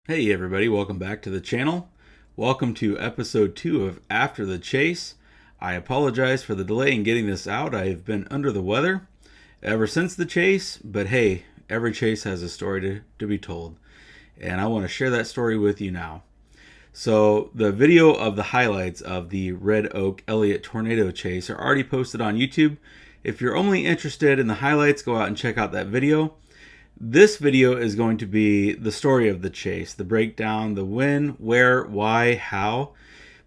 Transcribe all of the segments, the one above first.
Hey everybody, welcome back to the channel. Welcome to episode 2 of After the Chase. I apologize for the delay in getting this out. I've been under the weather ever since the chase, but hey, every chase has a story to be told. And I want to share that story with you now. So the video of the highlights of the Red Oak Elliott tornado chase are already posted on YouTube. If you're only interested in the highlights, go out and check out that video. This video is going to be the story of the chase, the breakdown, the when, where, why, how.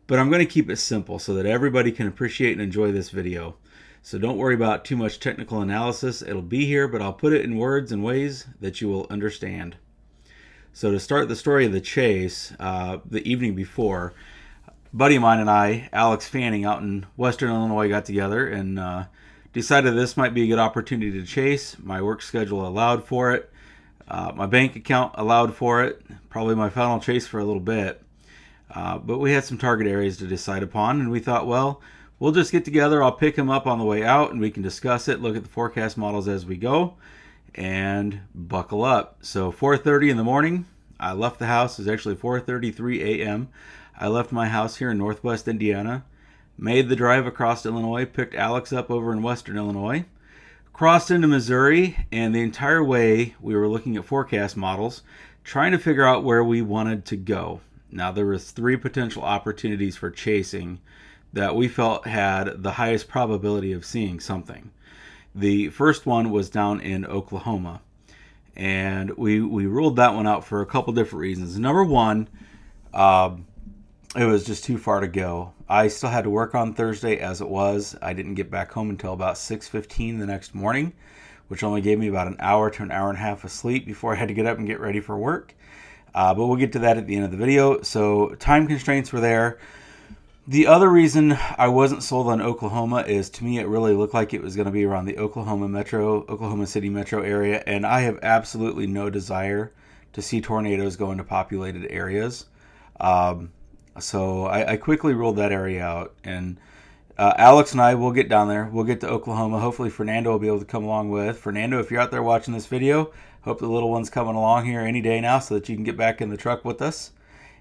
But I'm going to keep it simple so that everybody can appreciate and enjoy this video. So don't worry about too much technical analysis. It'll be here, but I'll put it in words and ways that you will understand. So to start the story of the chase, the evening before, a buddy of mine and I, Alex Fanning, out in Western Illinois, got together and decided this might be a good opportunity to chase. My work schedule allowed for it. My bank account allowed for it. Probably my final chase for a little bit. But we had some target areas to decide upon, and we thought, well, we'll just get together. I'll pick him up on the way out, and we can discuss it, look at the forecast models as we go, and buckle up. So 4:30 in the morning, I left the house. It was actually 4:33 a.m. I left my house here in Northwest Indiana, made the drive across Illinois, picked Alex up over in Western Illinois, crossed into Missouri, and the entire way we were looking at forecast models, trying to figure out where we wanted to go. Now, there was 3 potential opportunities for chasing that we felt had the highest probability of seeing something. The first one was down in Oklahoma, and we ruled that one out for a couple different reasons. Number one, it was just too far to go. I still had to work on Thursday as it was. I didn't get back home until about 6:15 the next morning, which only gave me about an hour to an hour and a half of sleep before I had to get up and get ready for work. But we'll get to that at the end of the video. So time constraints were there. The other reason I wasn't sold on Oklahoma is, to me, it really looked like it was going to be around the Oklahoma City metro area, and I have absolutely no desire to see tornadoes go into populated areas. So I quickly ruled that area out, and Alex and I will get down there. We'll get to Oklahoma. Hopefully Fernando will be able to come along with. Fernando, if you're out there watching this video, hope the little one's coming along here any day now so that you can get back in the truck with us,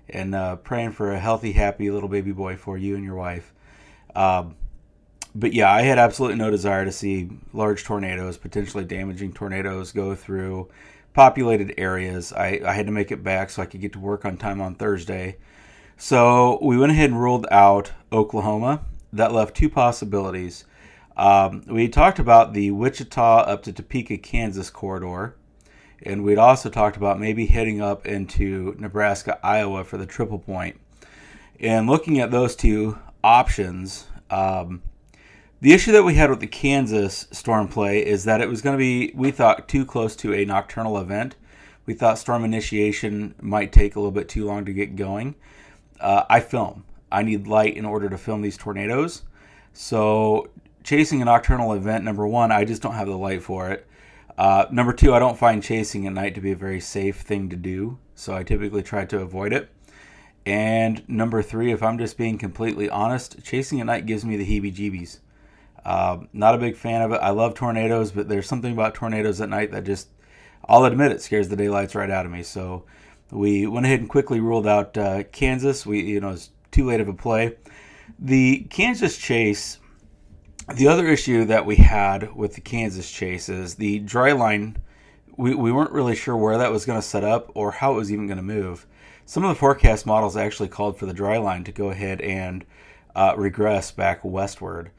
and praying for a healthy, happy little baby boy for you and your wife. But yeah, I had absolutely no desire to see large tornadoes, potentially damaging tornadoes, go through populated areas. I had to make it back so I could get to work on time on Thursday. So we went ahead and ruled out Oklahoma. That left 2 possibilities. We talked about the Wichita up to Topeka, Kansas corridor. And we'd also talked about maybe heading up into Nebraska, Iowa for the triple point. And looking at those 2 options, the issue that we had with the Kansas storm play is that it was going to be, we thought, too close to a nocturnal event. We thought storm initiation might take a little bit too long to get going. I film. I need light in order to film these tornadoes. So chasing a nocturnal event, number one, I just don't have the light for it. Number two, I don't find chasing at night to be a very safe thing to do, so I typically try to avoid it. And number three, if I'm just being completely honest, chasing at night gives me the heebie-jeebies. Not a big fan of it. I love tornadoes, but there's something about tornadoes at night that just, I'll admit it, scares the daylights right out of me. So we went ahead and quickly ruled out Kansas. It's too late of a play. The Kansas chase, the other issue that we had with the Kansas chase is the dry line. We weren't really sure where that was going to set up or how it was even going to move. Some of the forecast models actually called for the dry line to go ahead and regress back westward.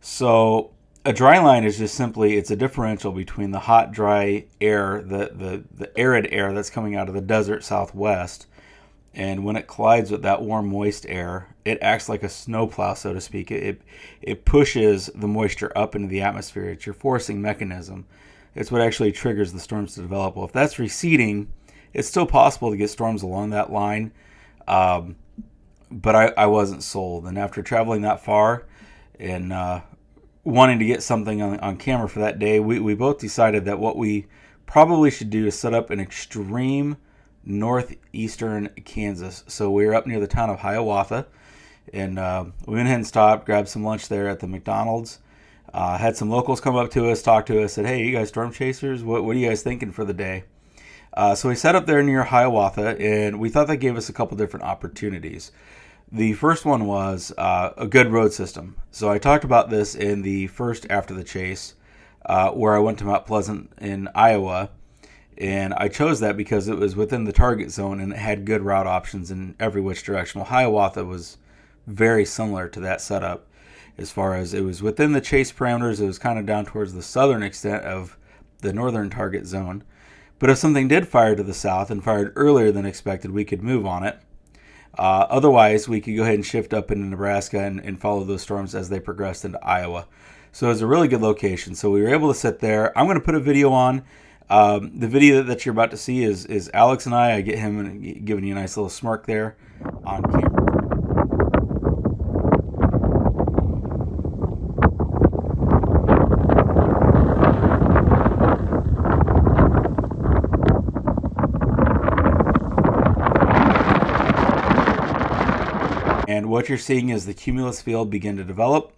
So a dry line is just simply, it's a differential between the hot, dry air, the arid air that's coming out of the desert southwest, and when it collides with that warm, moist air, it acts like a snowplow, so to speak. It pushes the moisture up into the atmosphere. It's your forcing mechanism. It's what actually triggers the storms to develop. Well, if that's receding, it's still possible to get storms along that line, but I wasn't sold. And after traveling that far and wanting to get something on camera for that day, we both decided that what we probably should do is set up an extreme northeastern Kansas. So we were up near the town of Hiawatha, and we went ahead and stopped, grabbed some lunch there at the McDonald's. Had some locals come up to us, talk to us, said, "Hey, you guys storm chasers? What are you guys thinking for the day?" So we set up there near Hiawatha, and we thought that gave us a couple different opportunities. The first one was a good road system. So I talked about this in the first After the Chase, where I went to Mount Pleasant in Iowa, and I chose that because it was within the target zone and it had good route options in every which direction. Well, Hiawatha was very similar to that setup as far as it was within the chase parameters. It was kind of down towards the southern extent of the northern target zone. But if something did fire to the south and fired earlier than expected, we could move on it. Otherwise, we could go ahead and shift up into Nebraska and follow those storms as they progressed into Iowa. So it was a really good location. So we were able to sit there. I'm going to put a video on. The video that you're about to see is Alex and I. I get him giving you a nice little smirk there on camera. And what you're seeing is the cumulus field begin to develop.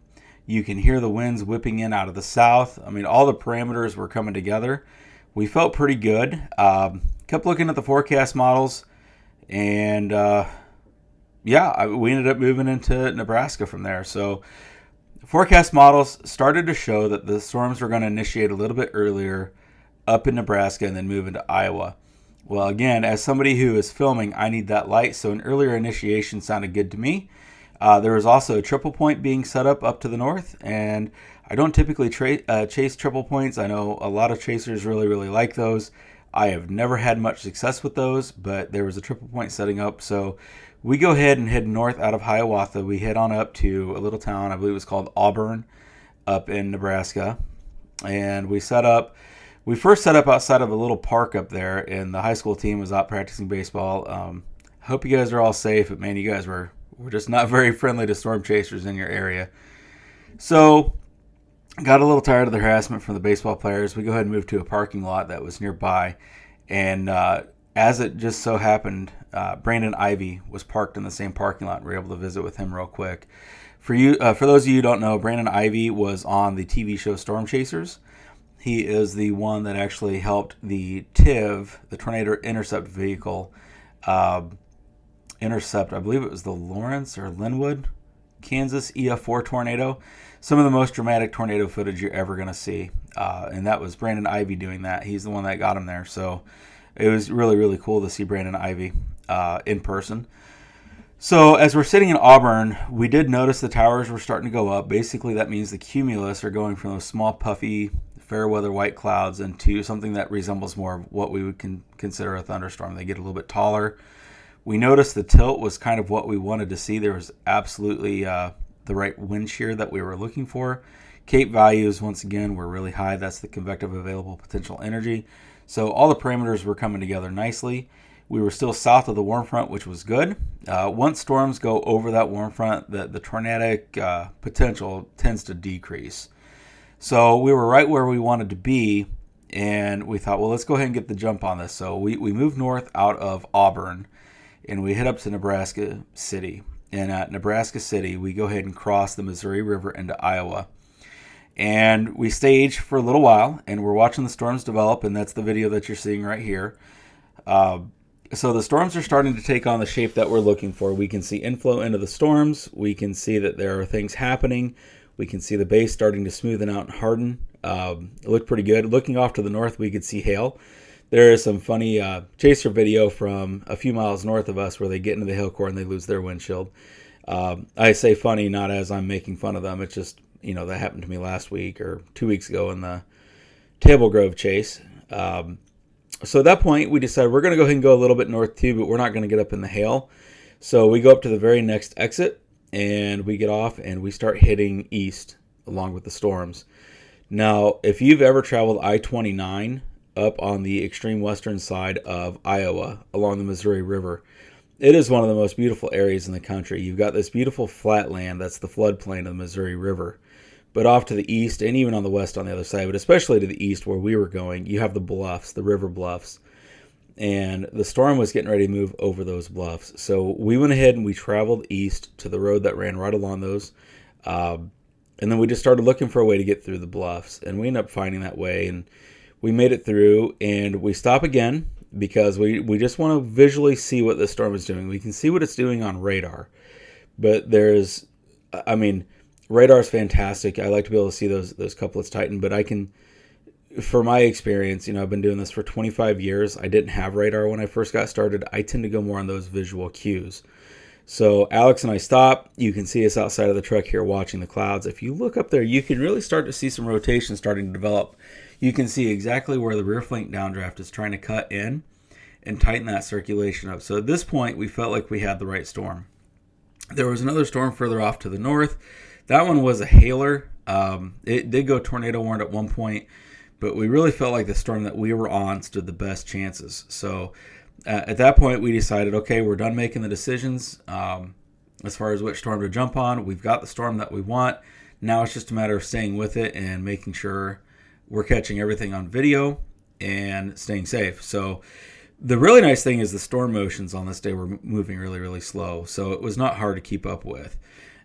You can hear the winds whipping in out of the south. I mean, all the parameters were coming together. We felt pretty good. Kept looking at the forecast models, and we ended up moving into Nebraska from there. So forecast models started to show that the storms were going to initiate a little bit earlier up in Nebraska and then move into Iowa. Well, again, as somebody who is filming, I need that light, so an earlier initiation sounded good to me. There was also a triple point being set up to the north, and I don't typically chase triple points. I know a lot of chasers really, really like those. I have never had much success with those, but there was a triple point setting up, so we go ahead and head north out of Hiawatha. We head on up to a little town, I believe it was called Auburn, up in Nebraska, and we set up. We first set up outside of a little park up there, and the high school team was out practicing baseball. Hope you guys are all safe, but man, you guys were just not very friendly to storm chasers in your area. So, got a little tired of the harassment from the baseball players. We go ahead and move to a parking lot that was nearby, and as it just so happened, Brandon Ivy was parked in the same parking lot, and we were able to visit with him real quick. For those of you who don't know, Brandon Ivy was on the TV show Storm Chasers. He is the one that actually helped the TIV, the Tornado Intercept vehicle, intercept, I believe it was the Lawrence or Linwood, Kansas EF4 tornado. Some of the most dramatic tornado footage you're ever going to see. And that was Brandon Ivy doing that. He's the one that got him there. So it was really, really cool to see Brandon Ivy in person. So as we're sitting in Auburn, we did notice the towers were starting to go up. Basically, that means the cumulus are going from those small, puffy, fair weather white clouds into something that resembles more of what we would consider a thunderstorm. They get a little bit taller. We noticed the tilt was kind of what we wanted to see. There was absolutely the right wind shear that we were looking for. Cape values, once again, were really high. That's the convective available potential energy. So all the parameters were coming together nicely. We were still south of the warm front, which was good. Once storms go over that warm front, the tornadic potential tends to decrease. So we were right where we wanted to be, and we thought, well, let's go ahead and get the jump on this. So we moved north out of Auburn, and we head up to Nebraska City. And at Nebraska City, we go ahead and cross the Missouri River into Iowa. And we stage for a little while, and we're watching the storms develop, and that's the video that you're seeing right here. So the storms are starting to take on the shape that we're looking for. We can see inflow into the storms. We can see that there are things happening. We can see the base starting to smoothen out and harden. It looked pretty good. Looking off to the north, we could see hail. There is some funny chaser video from a few miles north of us where they get into the hail core and they lose their windshield. I say funny not as I'm making fun of them. It's just, that happened to me last week or 2 weeks ago in the Table Grove chase. So at that point, we decided we're going to go ahead and go a little bit north too, but we're not going to get up in the hail. So we go up to the very next exit, and we get off, and we start heading east along with the storms. Now, if you've ever traveled I-29 up on the extreme western side of Iowa along the Missouri River, it is one of the most beautiful areas in the country. You've got this beautiful flat land that's the floodplain of the Missouri River. But off to the east, and even on the west on the other side, but especially to the east where we were going, you have the bluffs, the river bluffs. And the storm was getting ready to move over those bluffs. So we went ahead and we traveled east to the road that ran right along those. And then we just started looking for a way to get through the bluffs. And we ended up finding that way. And we made it through, and we stop again. because we just want to visually see what the storm is doing. We can see what it's doing on radar, but radar is fantastic. I like to be able to see those couplets tighten, but I can, for my experience, I've been doing this for 25 years. I didn't have radar when I first got started. I tend to go more on those visual cues. So Alex and I stop. You can see us outside of the truck here watching the clouds. If you look up there, you can really start to see some rotation starting to develop. You can see exactly where the rear flank downdraft is trying to cut in and tighten that circulation up. So at this point, we felt like we had the right storm. There was another storm further off to the north. That one was a hailer. It did go tornado warned at one point, but we really felt like the storm that we were on stood the best chances. So at that point, we decided, okay, we're done making the decisions as far as which storm to jump on. We've got the storm that we want. Now it's just a matter of staying with it and making sure we're catching everything on video and staying safe. So the really nice thing is the storm motions on this day were moving really, really slow. So it was not hard to keep up with.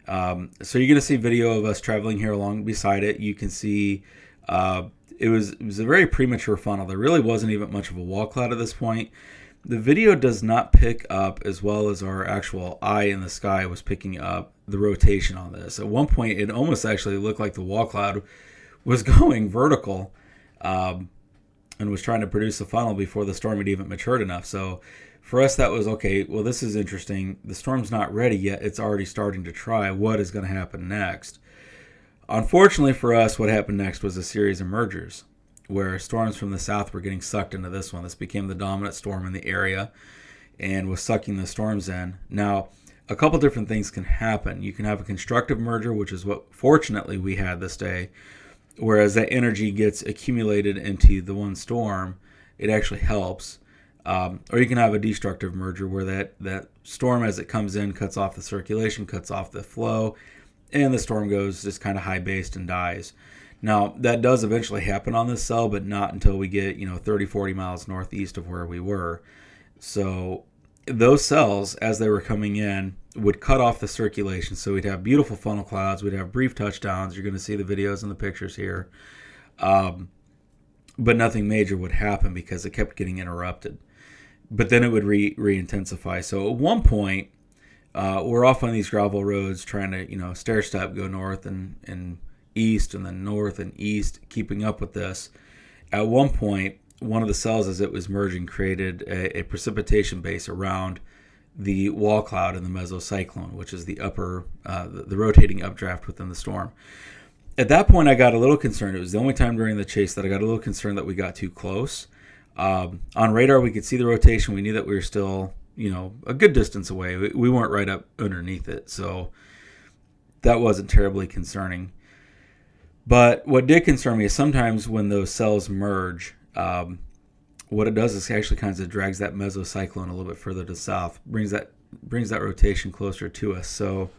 So you're going to see video of us traveling here along beside it. You can see it was a very premature funnel. There really wasn't even much of a wall cloud at this point. The video does not pick up as well as our actual eye in the sky was picking up the rotation on this. At one point, it almost actually looked like the wall cloud was going vertical and was trying to produce a funnel before the storm had even matured enough. So for us, that was, okay, well, this is interesting. The storm's not ready yet. It's already starting to try. What is going to happen next? Unfortunately for us, what happened next was a series of mergers where storms from the south were getting sucked into this one. This became the dominant storm in the area and was sucking the storms in. Now, a couple different things can happen. You can have a constructive merger, which is what fortunately we had this day, whereas that energy gets accumulated into the one storm, it actually helps. Or you can have a destructive merger where that storm as it comes in cuts off the circulation, cuts off the flow, and the storm goes just kind of high-based and dies. Now, that does eventually happen on this cell, but not until we get 30, 40 miles northeast of where we were. So those cells, as they were coming in, would cut off the circulation. So we'd have beautiful funnel clouds. We'd have brief touchdowns. You're going to see the videos and the pictures here. But nothing major would happen because it kept getting interrupted. But then it would re-intensify. So at one point, we're off on these gravel roads trying to, stair-step, go north and east and then north and east, keeping up with this. At one point, one of the cells as it was merging created a precipitation base around the wall cloud in the mesocyclone, which is the upper, the rotating updraft within the storm. At that point, I got a little concerned. It was the only time during the chase that I got a little concerned that we got too close. On radar, we could see the rotation. We knew that we were still, a good distance away. We weren't right up underneath it, so that wasn't terribly concerning. But what did concern me is sometimes when those cells merge, what it does is actually kind of drags that mesocyclone a little bit further to the south, brings that rotation closer to us. So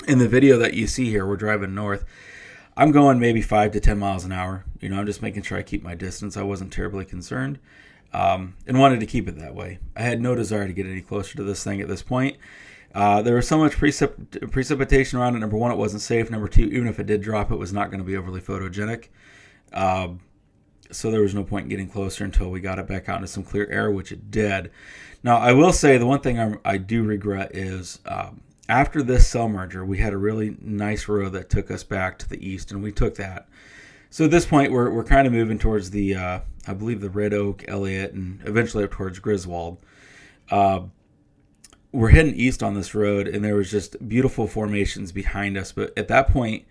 in the video that you see here, we're driving north. I'm going maybe 5 to 10 miles an hour. I'm just making sure I keep my distance. I wasn't terribly concerned and wanted to keep it that way. I had no desire to get any closer to this thing at this point. There was so much precipitation around it. Number one, it wasn't safe. Number two, even if it did drop, it was not going to be overly photogenic. So there was no point in getting closer until we got it back out into some clear air, which it did. Now, I will say the one thing I do regret is after this cell merger, we had a really nice road that took us back to the east, and we took that. So at this point, we're kind of moving towards the, I believe, the Red Oak, Elliott, and eventually up towards Griswold. We're heading east on this road, and there was just beautiful formations behind us. But at that point,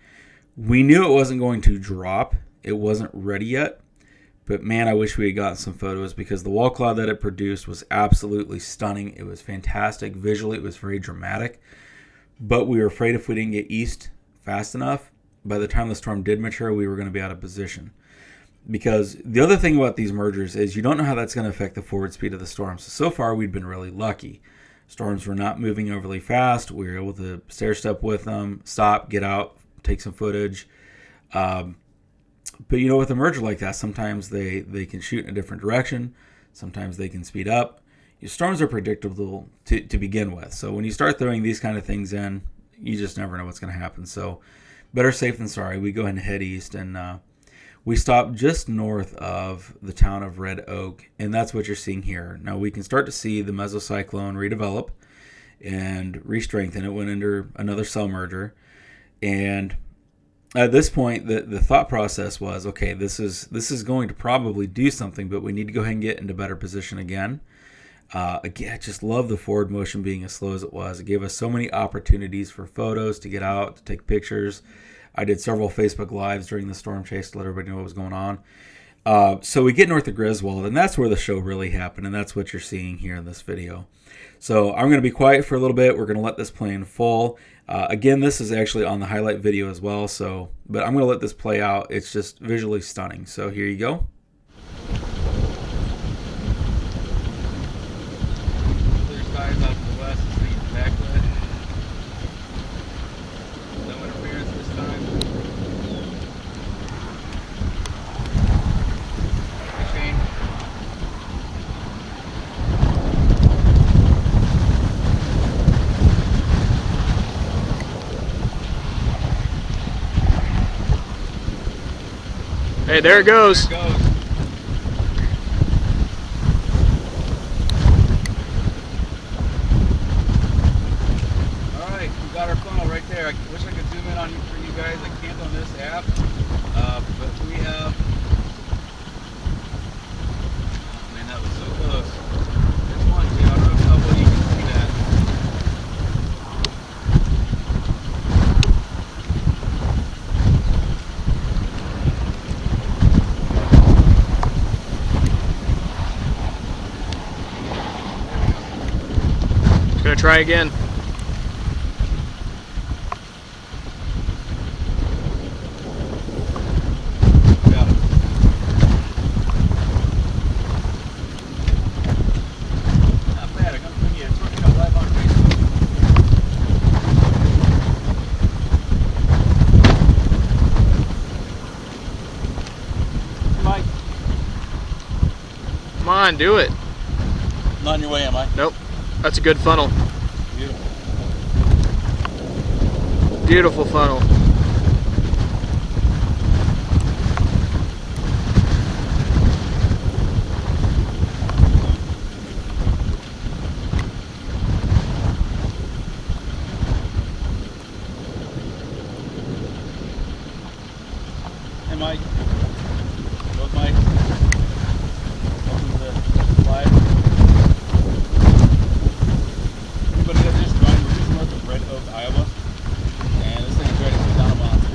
we knew it wasn't going to drop. It wasn't ready yet. But man, I wish we had gotten some photos because the wall cloud that it produced was absolutely stunning. It was fantastic. Visually, it was very dramatic. But we were afraid if we didn't get east fast enough, by the time the storm did mature, we were going to be out of position. Because the other thing about these mergers is you don't know how that's going to affect the forward speed of the storm. So far, we'd been really lucky. Storms were not moving overly fast. We were able to stair-step with them, stop, get out, take some footage. But with a merger like that, sometimes they can shoot in a different direction. Sometimes they can speed up. Your storms are predictable to begin with. So when you start throwing these kind of things in, you just never know what's going to happen. So better safe than sorry. We go ahead and head east. And We stopped just north of the town of Red Oak, and that's what you're seeing here. Now we can start to see the mesocyclone redevelop and re-strengthen. It went under another cell merger, and at this point, the thought process was, okay, this is going to probably do something, but we need to go ahead and get into better position again. Again, I just love the forward motion being as slow as it was. It gave us so many opportunities for photos, to get out, to take pictures. I did several Facebook Lives during the storm chase to let everybody know what was going on. So we get north of Griswold, and that's where the show really happened, and that's what you're seeing here in this video. So I'm going to be quiet for a little bit. We're going to let this play in full. Again, this is actually on the highlight video as well, but I'm going to let this play out. It's just visually stunning. So here you go. Clear skies out to the west, it's the backlit. No interference this time. Chain. Hey, there it goes. There it goes. Alright, we got our funnel right there. I wish I could zoom in on for you guys. I can't on this app. But we have... Oh, man, that was so close. There's one, too. I don't know how well you can see that. Gonna try again. Got it. Not bad. I'm gonna it's working out live on Facebook. Mike, Come on, do it. not on your way, am I? Nope. That's a good funnel. Beautiful. Beautiful funnel. Hey, Mike. Both Mike. Welcome to the live. Anybody that just joined, we're just north of Red Oak, Iowa. And this thing is ready to put down a monster.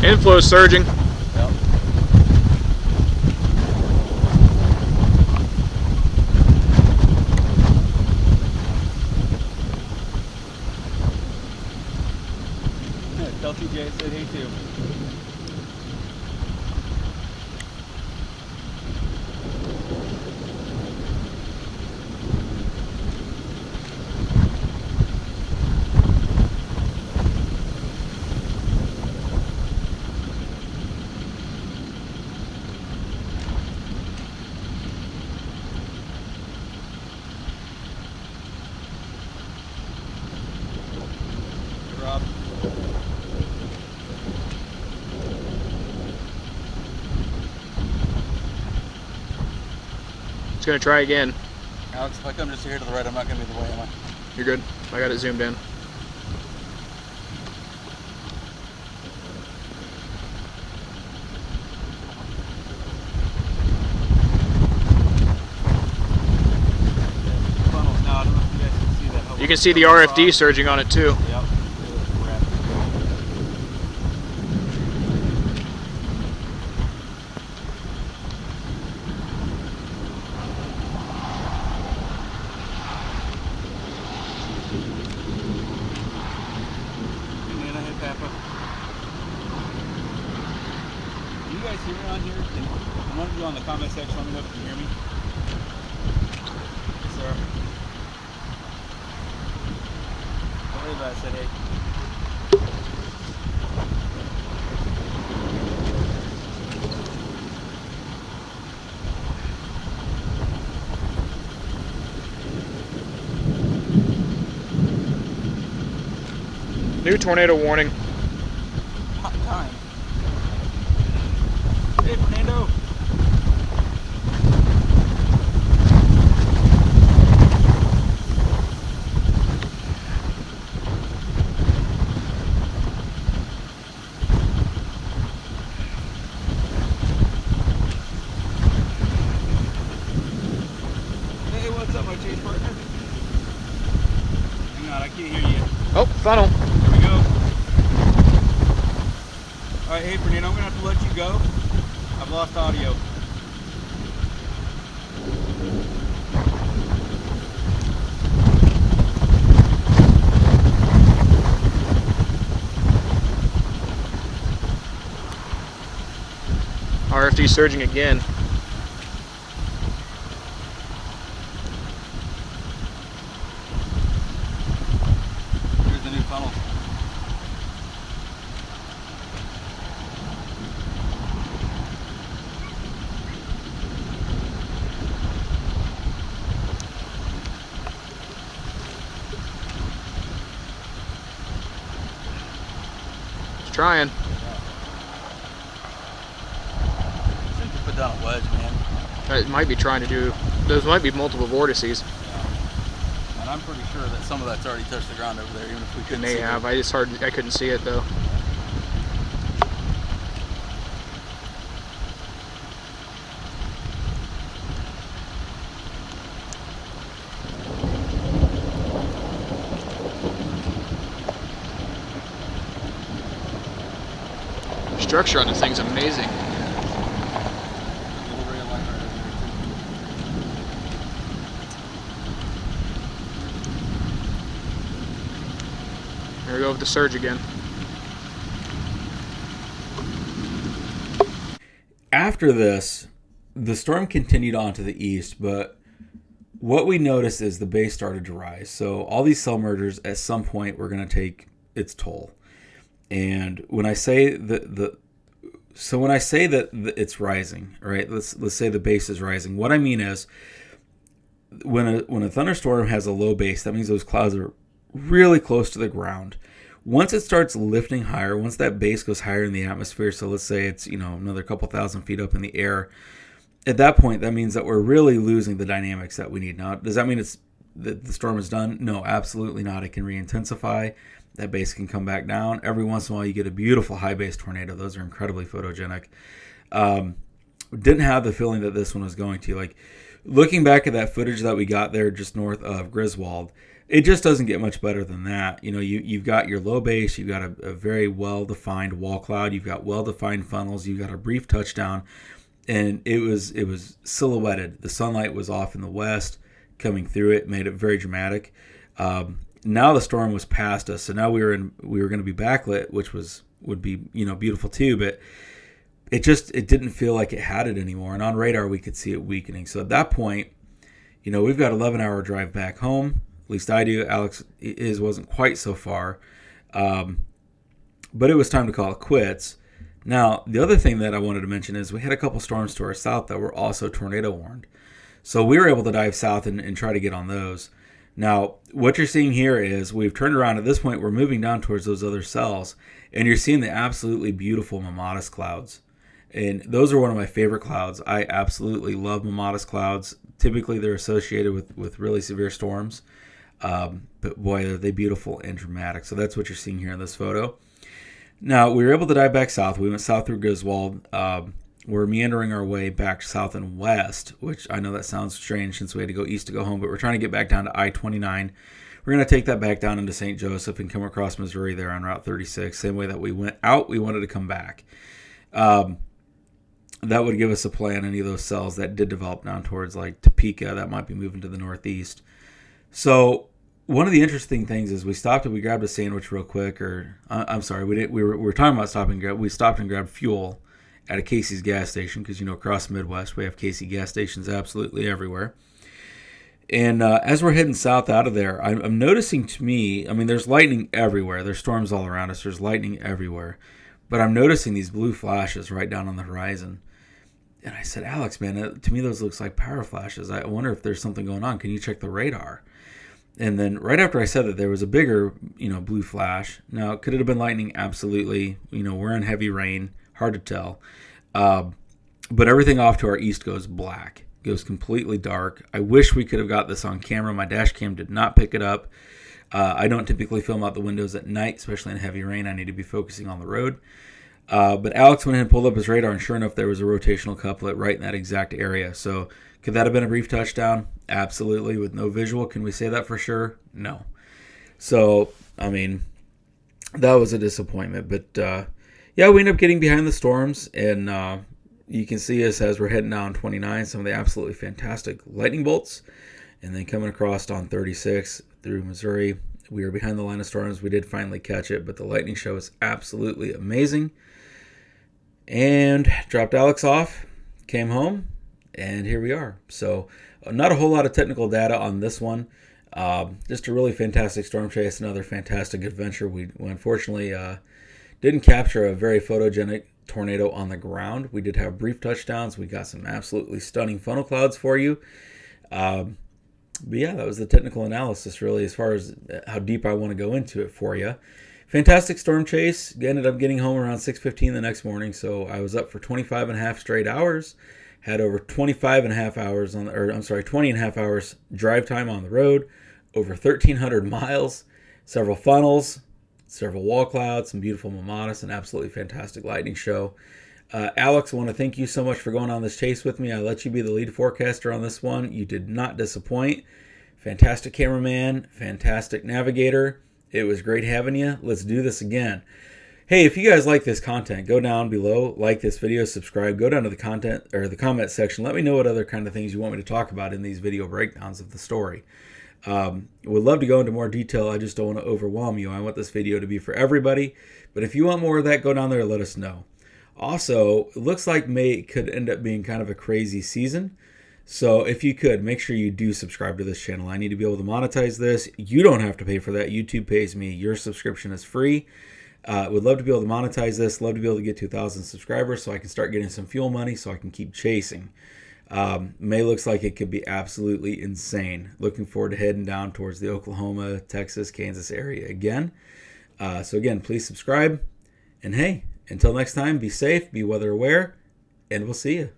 Inflow surging. Yep. Yeah, tell TJ I said hey too. Hey, Rob. It's gonna try again. Alex, if I come just here to the right, I'm not going to be in the way, am I? You're good. I got it zoomed in. Funnels now, I don't know if you guys can see that. How You can see the RFD surging on it too. Yep. hear me on here? Can one of you on the comment section let me know if you can hear me? Yes, sir. Don't worry about it. I said hey. New tornado warning. Hot time. Hey, Fernando. Hey, what's up, my chase partner? Hang on, I can't hear you. Oh, funnel. There we go. Alright, hey Fernando, I'm gonna have to let you go. I've lost audio. RFD surging again. Here's the new funnel. It's trying. Seems to put down a wedge, man. It might be trying to do. Those might be multiple vortices. Yeah. And I'm pretty sure that some of that's already touched the ground over there, even if we couldn't May see have. it. I couldn't see it though. Structure on this thing's amazing. Here we go with the surge again. After this, the storm continued on to the east, but what we noticed is the base started to rise. So all these cell mergers at some point were going to take its toll. And when I say that it's rising, right? Let's say the base is rising. What I mean is when a thunderstorm has a low base, that means those clouds are really close to the ground. Once it starts lifting higher, once that base goes higher in the atmosphere, so let's say it's another couple thousand feet up in the air, at that point that means that we're really losing the dynamics that we need. Now, does that mean the storm is done? No, absolutely not. It can re-intensify. That base can come back down. Every once in a while you get a beautiful high base tornado. Those are incredibly photogenic. Didn't have the feeling that this one was going to. Like, looking back at that footage that we got there just north of Griswold, it just doesn't get much better than that. You've got your low base, you've got a very well-defined wall cloud, you've got well-defined funnels, you've got a brief touchdown, and it was silhouetted. The sunlight was off in the west, coming through it, made it very dramatic. Now the storm was past us, so now we were going to be backlit, which would be beautiful too, but it didn't feel like it had it anymore. And on radar we could see it weakening. So at that point, we've got 11-hour drive back home. At least I do. Alex, his wasn't quite so far, but it was time to call it quits. Now the other thing that I wanted to mention is we had a couple storms to our south that were also tornado warned, so we were able to dive south and try to get on those. Now, what you're seeing here is we've turned around. At this point, we're moving down towards those other cells, and you're seeing the absolutely beautiful Mamatis clouds. And those are one of my favorite clouds. I absolutely love Mamatis clouds. Typically, they're associated with really severe storms. But boy, are they beautiful and dramatic. So that's what you're seeing here in this photo. Now, we were able to dive back south. We went south through Griswold. We're meandering our way back south and west, which I know that sounds strange since we had to go east to go home, but we're trying to get back down to I-29. We're going to take that back down into St. Joseph and come across Missouri there on Route 36. Same way that we went out, we wanted to come back. That would give us a play on any of those cells that did develop down towards like Topeka that might be moving to the northeast. So one of the interesting things is we stopped and we grabbed a sandwich real quick, or I'm sorry, we were talking about stopping and grab. We stopped and grabbed fuel at a Casey's gas station, because, across the Midwest, we have Casey gas stations absolutely everywhere. And as we're heading south out of there, I'm noticing, to me, there's lightning everywhere. There's storms all around us. There's lightning everywhere. But I'm noticing these blue flashes right down on the horizon. And I said, Alex, man, to me those looks like power flashes. I wonder if there's something going on. Can you check the radar? And then right after I said that, there was a bigger, blue flash. Now, could it have been lightning? Absolutely. We're in heavy rain. Hard to tell. But everything off to our east goes black. Goes completely dark. I wish we could have got this on camera. My dash cam did not pick it up. I don't typically film out the windows at night, especially in heavy rain. I need to be focusing on the road. But Alex went ahead and pulled up his radar, and sure enough, there was a rotational couplet right in that exact area. So could that have been a brief touchdown? Absolutely. With no visual, can we say that for sure? No. So, that was a disappointment. But, yeah, we ended up getting behind the storms, and you can see us as we're heading down 29, some of the absolutely fantastic lightning bolts, and then coming across on 36 through Missouri. We were behind the line of storms. We did finally catch it, but the lightning show is absolutely amazing. And dropped Alex off, came home, and here we are. So not a whole lot of technical data on this one. Just a really fantastic storm chase, another fantastic adventure. We unfortunately didn't capture a very photogenic tornado on the ground. We did have brief touchdowns. We got some absolutely stunning funnel clouds for you. But yeah, that was the technical analysis, really, as far as how deep I want to go into it for you. Fantastic storm chase. Ended up getting home around 6:15 the next morning, so I was up for 25 and a half straight hours. Had over 25 and a half hours 20 and a half hours drive time on the road, over 1,300 miles, several funnels, several wall clouds, some beautiful mamatas, an absolutely fantastic lightning show. Alex, I want to thank you so much for going on this chase with me. I let you be the lead forecaster on this one. You did not disappoint. Fantastic cameraman, fantastic navigator. It was great having you. Let's do this again. Hey, if you guys like this content, go down below, like this video, subscribe, go down to the content or the comment section. Let me know what other kind of things you want me to talk about in these video breakdowns of the story. Would love to go into more detail. I just don't want to overwhelm you. I want this video to be for everybody. But if you want more of that, go down there and let us know. Also, it looks like May could end up being kind of a crazy season. So if you could, make sure you do subscribe to this channel. I need to be able to monetize this. You don't have to pay for that. YouTube pays me. Your subscription is free. Would love to be able to monetize this. Love to be able to get to 1,000 subscribers so I can start getting some fuel money so I can keep chasing. May looks like it could be absolutely insane. Looking forward to heading down towards the Oklahoma, Texas, Kansas area again. So again, please subscribe. And hey, until next time, be safe, be weather aware, and we'll see you.